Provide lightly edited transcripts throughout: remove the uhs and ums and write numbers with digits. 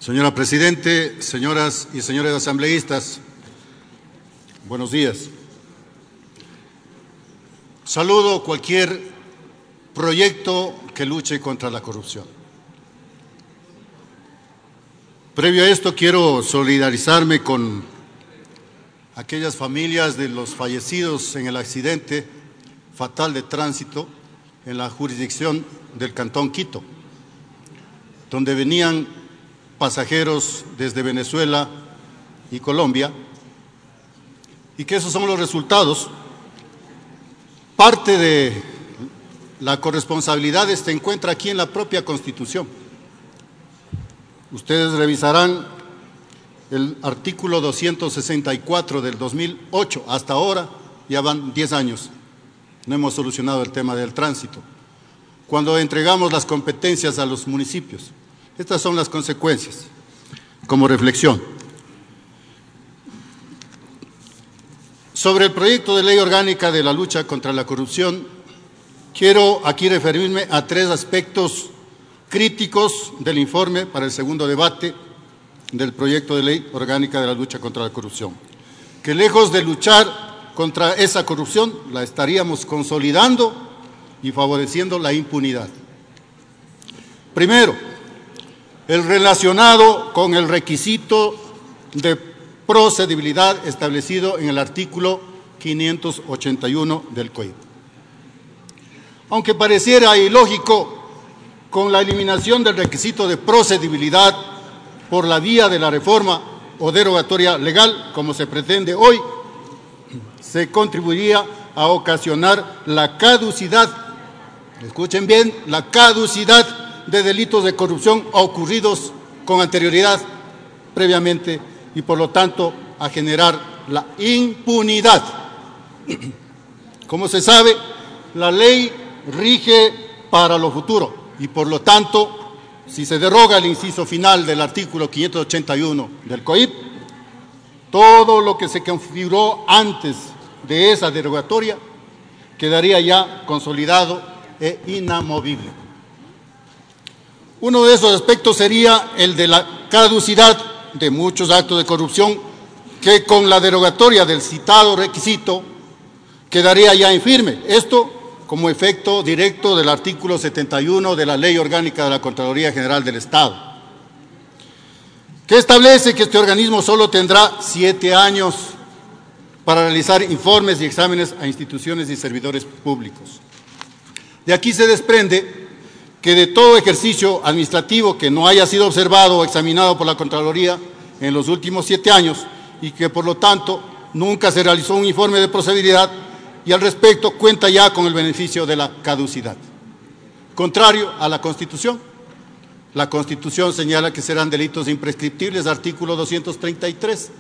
Señora Presidente, señoras y señores asambleístas, buenos días. Saludo cualquier proyecto que luche contra la corrupción. Previo a esto, quiero solidarizarme con aquellas familias de los fallecidos en el accidente fatal de tránsito en la jurisdicción del Cantón Quito, donde venían pasajeros desde Venezuela y Colombia, y que esos son los resultados. Parte de la corresponsabilidad se encuentra aquí en la propia Constitución. Ustedes revisarán el artículo 264 del 2008, hasta ahora ya van 10 años, no hemos solucionado el tema del tránsito. Cuando entregamos las competencias a los municipios, estas son las consecuencias, como reflexión. Sobre el proyecto de ley orgánica de la lucha contra la corrupción, quiero aquí referirme a 3 aspectos críticos del informe para el segundo debate del proyecto de ley orgánica de la lucha contra la corrupción, que lejos de luchar contra esa corrupción, la estaríamos consolidando y favoreciendo la impunidad. Primero, el relacionado con el requisito de procedibilidad establecido en el artículo 581 del COIP. Aunque pareciera ilógico, con la eliminación del requisito de procedibilidad por la vía de la reforma o derogatoria legal, como se pretende hoy, se contribuiría a ocasionar la caducidad, escuchen bien, la caducidad de delitos de corrupción ocurridos con anterioridad previamente y por lo tanto a generar la impunidad. Como se sabe, la ley rige para lo futuro y por lo tanto, si se deroga el inciso final del artículo 581 del COIP, todo lo que se configuró antes de esa derogatoria quedaría ya consolidado e inamovible. Uno de esos aspectos sería el de la caducidad de muchos actos de corrupción que con la derogatoria del citado requisito quedaría ya infirme. Esto como efecto directo del artículo 71 de la Ley Orgánica de la Contraloría General del Estado, que establece que este organismo solo tendrá 7 años para realizar informes y exámenes a instituciones y servidores públicos. De aquí se desprende que de todo ejercicio administrativo que no haya sido observado o examinado por la Contraloría en los últimos 7 años y que por lo tanto nunca se realizó un informe de procedibilidad y al respecto cuenta ya con el beneficio de la caducidad. Contrario a la Constitución. La Constitución señala que serán delitos imprescriptibles, artículo 233.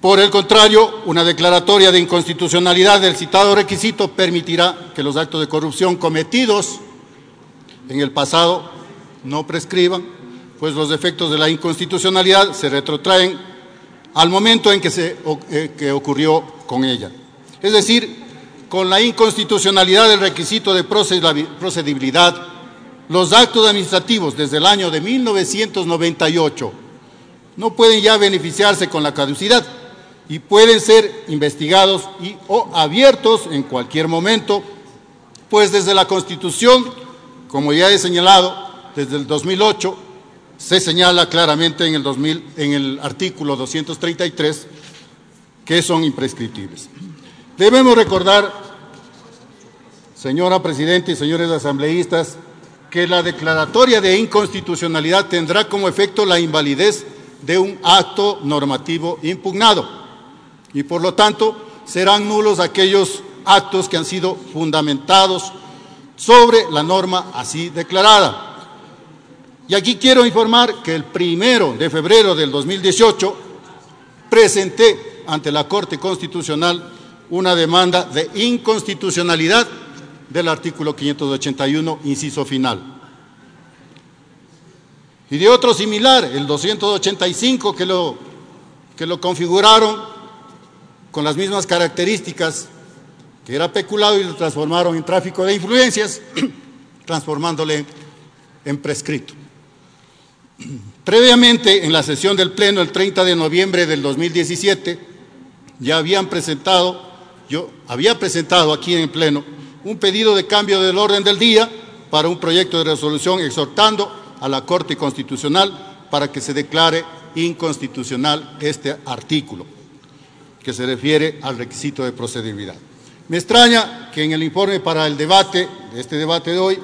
Por el contrario, una declaratoria de inconstitucionalidad del citado requisito permitirá que los actos de corrupción cometidos en el pasado no prescriban, pues los efectos de la inconstitucionalidad se retrotraen al momento en que ocurrió con ella. Es decir, con la inconstitucionalidad del requisito de procedibilidad, los actos administrativos desde el año de 1998 no pueden ya beneficiarse con la caducidad y pueden ser investigados o abiertos en cualquier momento, pues desde la Constitución, como ya he señalado, desde el 2008, se señala claramente en el artículo 233 que son imprescriptibles. Debemos recordar, señora Presidenta y señores asambleístas, que la declaratoria de inconstitucionalidad tendrá como efecto la invalidez de un acto normativo impugnado y por lo tanto serán nulos aquellos actos que han sido fundamentados sobre la norma así declarada. Y aquí quiero informar que el 1 de febrero del 2018 presenté ante la Corte Constitucional una demanda de inconstitucionalidad del artículo 581, inciso final. Y de otro similar, el 285, que lo configuraron con las mismas características, que era peculado y lo transformaron en tráfico de influencias, transformándole en prescrito. Previamente, en la sesión del Pleno, el 30 de noviembre del 2017, yo había presentado aquí en el Pleno un pedido de cambio del orden del día para un proyecto de resolución exhortando a la Corte Constitucional para que se declare inconstitucional este artículo que se refiere al requisito de procedibilidad. Me extraña que en el informe para el debate, este debate de hoy,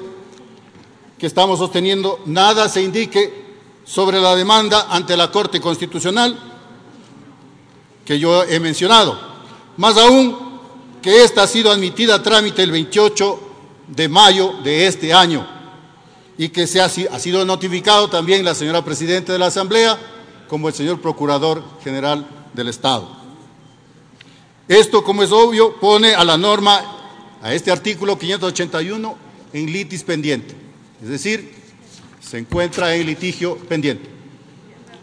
que estamos sosteniendo, nada se indique sobre la demanda ante la Corte Constitucional que yo he mencionado. Más aún, que esta ha sido admitida a trámite el 28 de mayo de este año y que ha sido notificado también la señora Presidenta de la Asamblea como el señor Procurador General del Estado. Esto, como es obvio, pone a la norma, a este artículo 581, en litis pendiente, es decir, se encuentra en litigio pendiente.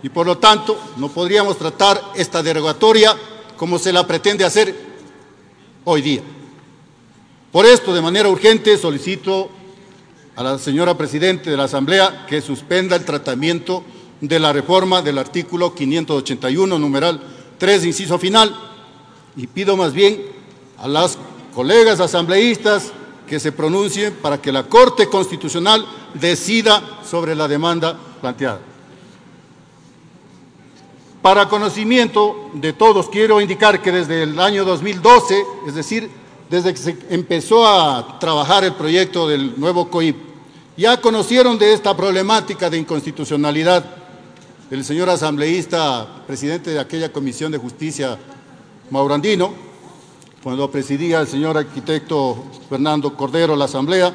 Y por lo tanto, no podríamos tratar esta derogatoria como se la pretende hacer hoy día. Por esto, de manera urgente, solicito a la señora Presidenta de la Asamblea que suspenda el tratamiento de la reforma del artículo 581, numeral 3, inciso final, y pido más bien a las colegas asambleístas que se pronuncien para que la Corte Constitucional decida sobre la demanda planteada. Para conocimiento de todos, quiero indicar que desde el año 2012, es decir, desde que se empezó a trabajar el proyecto del nuevo COIP, ya conocieron de esta problemática de inconstitucionalidad el señor asambleísta, presidente de aquella Comisión de Justicia, Mauro Andino, cuando presidía el señor arquitecto Fernando Cordero la Asamblea.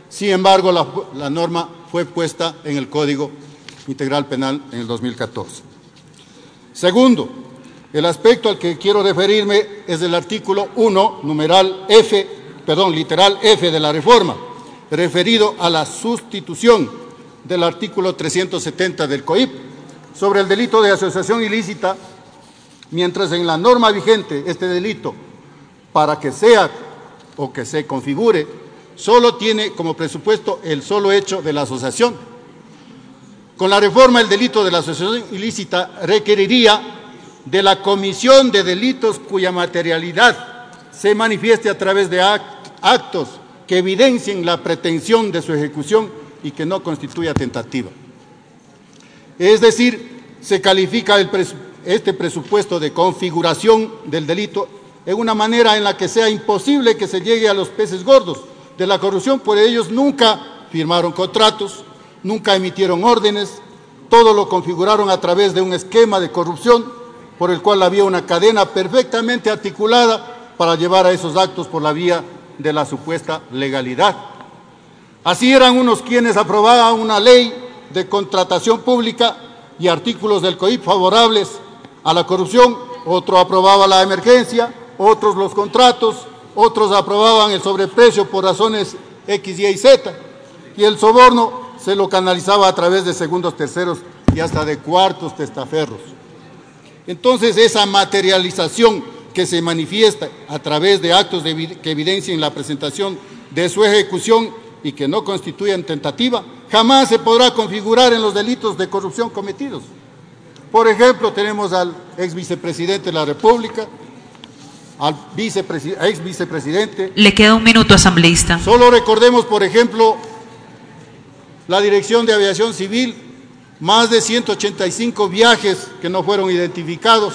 Sin embargo, la norma fue puesta en el Código Integral Penal en el 2014. Segundo, el aspecto al que quiero referirme es el artículo 1, literal F de la reforma, referido a la sustitución del artículo 370 del COIP sobre el delito de asociación ilícita, mientras en la norma vigente este delito, para que sea o que se configure, solo tiene como presupuesto el solo hecho de la asociación. Con la reforma, el delito de la asociación ilícita requeriría de la comisión de delitos cuya materialidad se manifieste a través de actos que evidencien la pretensión de su ejecución y que no constituya tentativa. Es decir, se califica este presupuesto de configuración del delito en una manera en la que sea imposible que se llegue a los peces gordos de la corrupción, pues ellos nunca firmaron contratos, nunca emitieron órdenes, todo lo configuraron a través de un esquema de corrupción por el cual había una cadena perfectamente articulada para llevar a esos actos por la vía de la supuesta legalidad. Así eran unos quienes aprobaban una ley de contratación pública y artículos del COIP favorables a la corrupción, otro aprobaba la emergencia, otros los contratos, otros aprobaban el sobreprecio por razones X, Y y Z, y el soborno se lo canalizaba a través de segundos, terceros y hasta de cuartos testaferros. Entonces, esa materialización que se manifiesta a través de actos que evidencien la presentación de su ejecución y que no constituyan tentativa, jamás se podrá configurar en los delitos de corrupción cometidos. Por ejemplo, tenemos al ex vicepresidente de la República, al ex vicepresidente. Le queda un minuto, asambleísta. Solo recordemos, por ejemplo, la Dirección de Aviación Civil, más de 185 viajes que no fueron identificados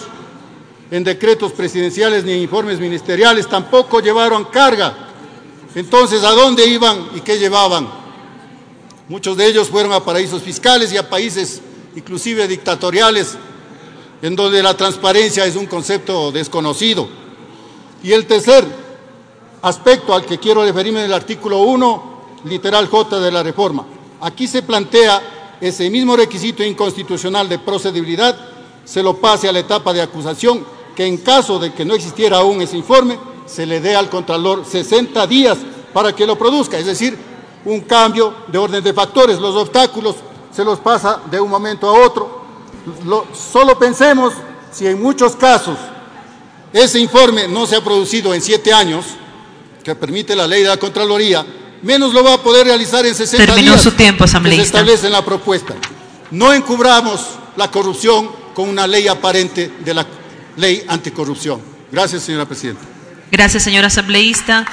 en decretos presidenciales ni en informes ministeriales, tampoco llevaron carga. Entonces, ¿a dónde iban y qué llevaban? Muchos de ellos fueron a paraísos fiscales y a países inclusive dictatoriales, en donde la transparencia es un concepto desconocido. Y el tercer aspecto al que quiero referirme es el artículo 1, literal J de la reforma. Aquí se plantea ese mismo requisito inconstitucional de procedibilidad, se lo pase a la etapa de acusación, que en caso de que no existiera aún ese informe, se le dé al Contralor 60 días para que lo produzca, es decir, un cambio de orden de factores. Los obstáculos se los pasa de un momento a otro. Solo pensemos si en muchos casos ese informe no se ha producido en 7 años, que permite la ley de la Contraloría, menos lo va a poder realizar en 60 Terminó días. su tiempo, Que se asambleísta. establece en la propuesta. No encubramos la corrupción con una ley aparente de la ley anticorrupción. Gracias, señora presidenta. Gracias, señor asambleísta.